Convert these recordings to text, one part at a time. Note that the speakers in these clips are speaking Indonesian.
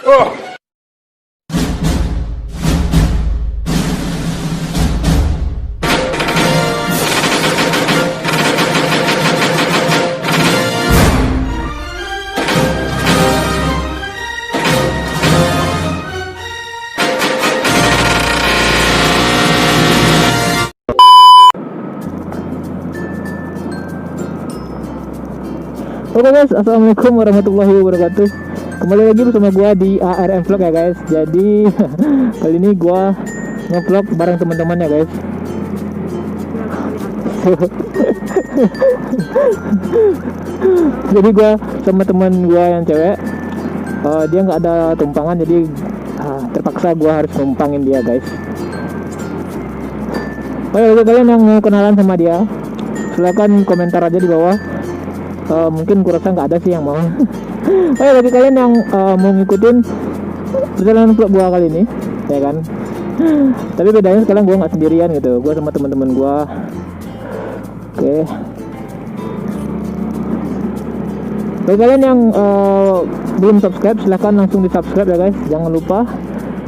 Oke guys, assalamualaikum warahmatullahi wabarakatuh. Kembali lagi bersama gua di ARM Vlog ya guys. Jadi kali ini gua nge-vlog bareng teman-teman ya guys. Jadi gua sama teman gua yang cewek, dia nggak ada tumpangan, jadi terpaksa gua harus numpangin dia guys. Oke, bagi kalian yang mau kenalan sama dia, silakan komentar aja di bawah. Mungkin kurasa nggak ada sih yang mau. Bagi kalian yang mau ngikutin perjalanan vlog gua kali ini, ya kan. Tapi bedanya sekarang gua nggak sendirian gitu, gua sama teman-teman gua. Oke. Bagi kalian yang belum subscribe, silahkan langsung di subscribe ya guys. Jangan lupa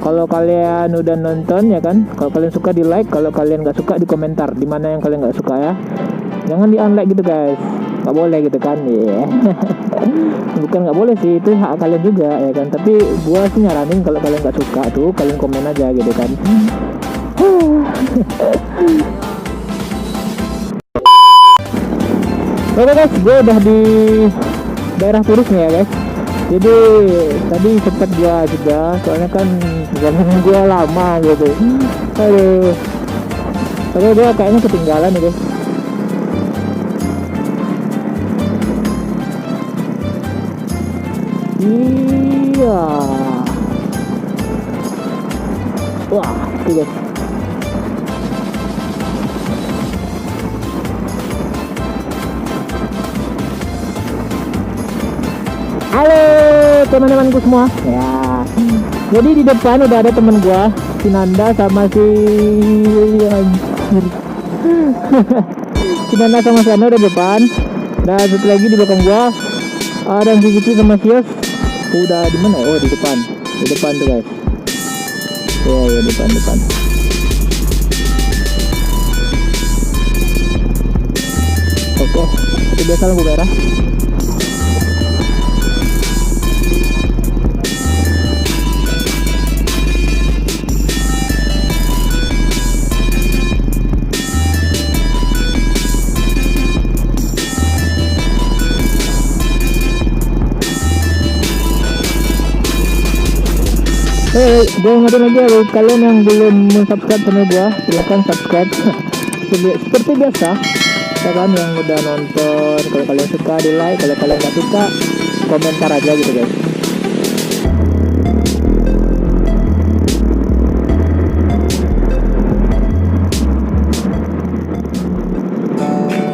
kalau kalian udah nonton ya kan, kalau kalian suka di like, kalau kalian nggak suka di komentar di mana yang kalian nggak suka ya. Jangan di unlike gitu guys, nggak boleh gitu kan ya. Bukan nggak boleh sih, itu hak kalian juga ya kan, tapi gua sih nyaranin kalau kalian nggak suka tuh kalian komen aja gitu kan. Oke guys, gue udah di daerah turis nih ya guys. Jadi tadi sempet gua juga, soalnya kan perjalanan gua lama gitu. Aduh, tapi gua kayaknya ketinggalan nih guys. Iya. Wah, itu guys. Halo teman-temanku semua. Ya. Jadi di depan udah ada teman gua, si Nanda sama si si Nanda sama si Ana udah depan. Dan satu lagi di belakang gua ada si Cici sama si Yos. Udah di mana? Oh, di depan tuh guys. Ya, depan. Oke, itu biasa lampu merah. Gue ingetin aja bagi kalian yang belum subscribe channel gue, silahkan subscribe. Seperti biasa ya kan, yang udah nonton, kalau kalian suka di like, kalau kalian nggak suka komentar aja gitu guys.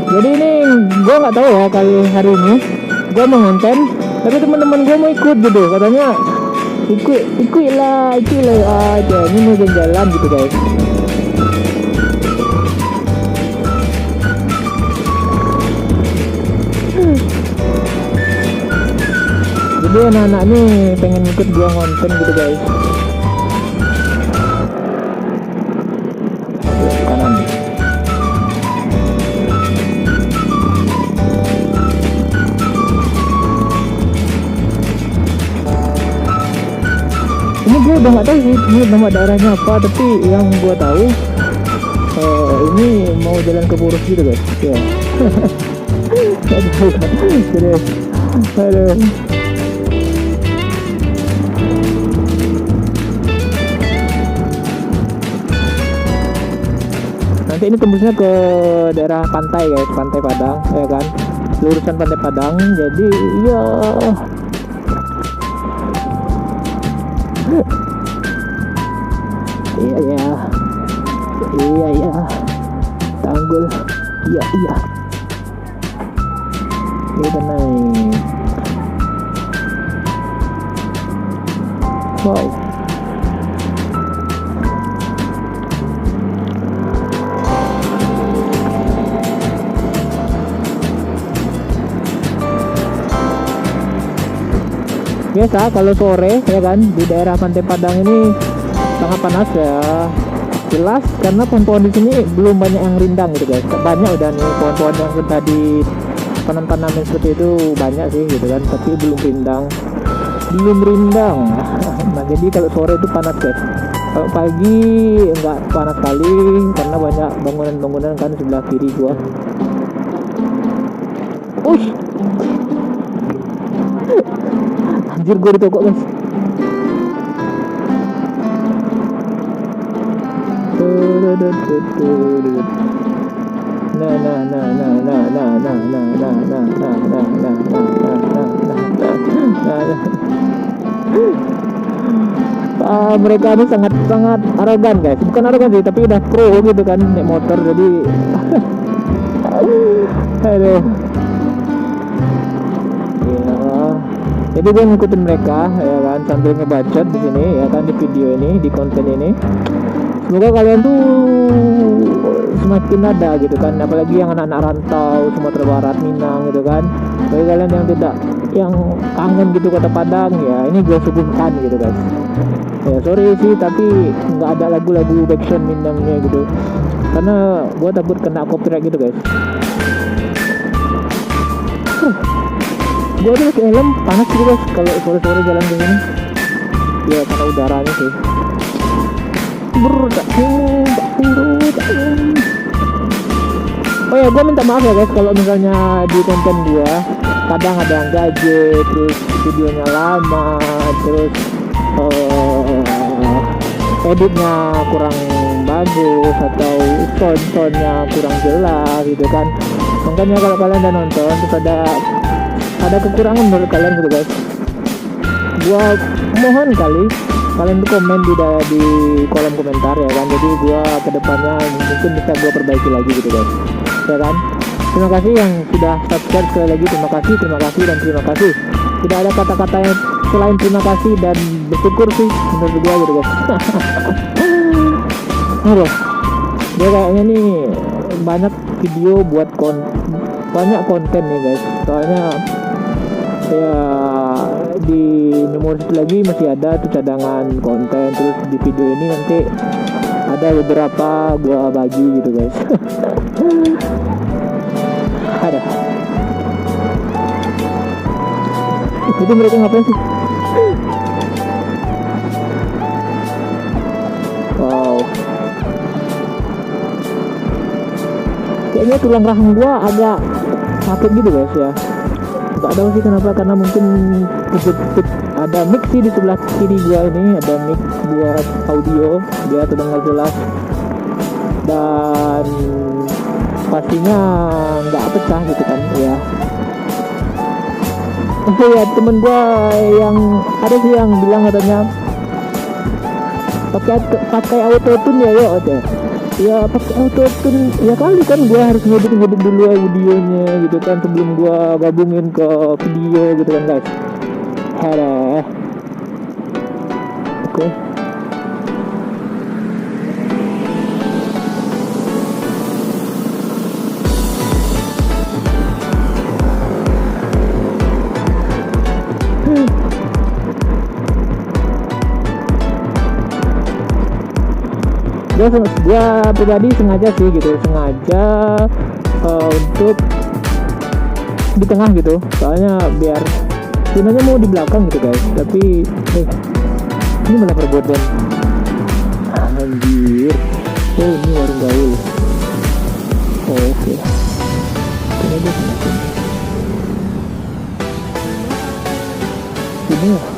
Jadi ini gue nggak tahu ya, kali hari ini gue mau ngonten, tapi teman-teman gue mau ikut gitu, katanya ikutlah aja, ini mau jalan gitu guys. Jadi anak-anak ini pengen ikut gua ngonten gitu guys. Kanan. Ini gue udah nggak tahu sih ini nama daerahnya apa, tapi yang gue tahu ini mau jalan ke Purus gitu guys ya. Aduh. Nanti ini tembusnya ke daerah pantai guys, Pantai Padang ya kan, lurusan Pantai Padang. Jadi ya iya Tanggul, iya kita naik. Wow, biasa kalau sore ya kan di daerah Pantai Padang ini sangat panas ya, jelas karena pohon-pohon di sini belum banyak yang rindang gitu guys. Banyak udah nih pohon-pohon yang sudah ditanam-tanamin seperti itu banyak sih gitu kan, tapi belum rindang. Nah jadi kalau sore itu panas guys. Kalau pagi enggak panas sekali karena banyak bangunan-bangunan kan sebelah kiri gua. Ush, anjir gua di toko guys. Mereka ini sangat arogan guys, bukan arogan sih tapi udah pro gitu kan naik motor jadi aduh ya, jadi gue ngikutin mereka ya kan sambil ngebacot di sini ya kan, di video ini, di konten ini. Semoga kalian tuh semakin ada gitu kan, apalagi yang anak-anak rantau Sumatera Barat, Minang gitu kan. Bagi kalian yang kangen gitu Kota Padang, ya ini gue suguhkan gitu guys. Ya sorry sih tapi nggak ada lagu-lagu backsound Minangnya gitu karena gue takut kena copyright gitu guys. Gue udah pakai helm, panas gitu guys kalau sore-sore jalan ke sini. Ya karena udaranya sih. Oh ya, gue minta maaf ya guys kalau misalnya di konten gue kadang ada yang gadget, terus videonya lama, terus editnya kurang bagus atau soundnya kurang jelas gitu kan. Makanya kalau kalian udah nonton terus ada kekurangan menurut kalian gitu guys, gua mohon kali kalian tuh komen di kolom komentar ya kan. Jadi gua kedepannya mungkin bisa gua perbaiki lagi gitu guys ya kan. Terima kasih yang sudah subscribe, sekali lagi terima kasih dan terima kasih. Tidak ada kata-kata yang selain terima kasih dan bersyukur sih menurut gua gitu guys. Aduh, dia kayaknya nih banyak video buat banyak konten nih guys. Soalnya ya di memori lagi masih ada tuh cadangan konten, terus di video ini nanti ada beberapa gua bagi gitu guys. Ada. Itu mereka ngapain sih? Wow. Kayaknya tulang rahang gua agak sakit gitu guys ya. Gak tahu sih kenapa, karena mungkin ada mic sih di sebelah kiri gua ini, ada mic buat audio biar terdengar jelas dan pastinya nggak pecah gitu kan ya. Oh ya, temen gua yang ada sih yang bilang katanya pakai auto tune ya deh. Ya pakai auto tune ya kali kan gua harus ngedit dulu audionya gitu kan sebelum gua gabungin ke video gitu kan guys. Oke. Gua pribadi sengaja untuk di tengah gitu, soalnya biar sebenarnya mau di belakang gitu guys, tapi ini malah perbuatan anjir. Oh ini warung gaul. Oke. Ini dia ini ya.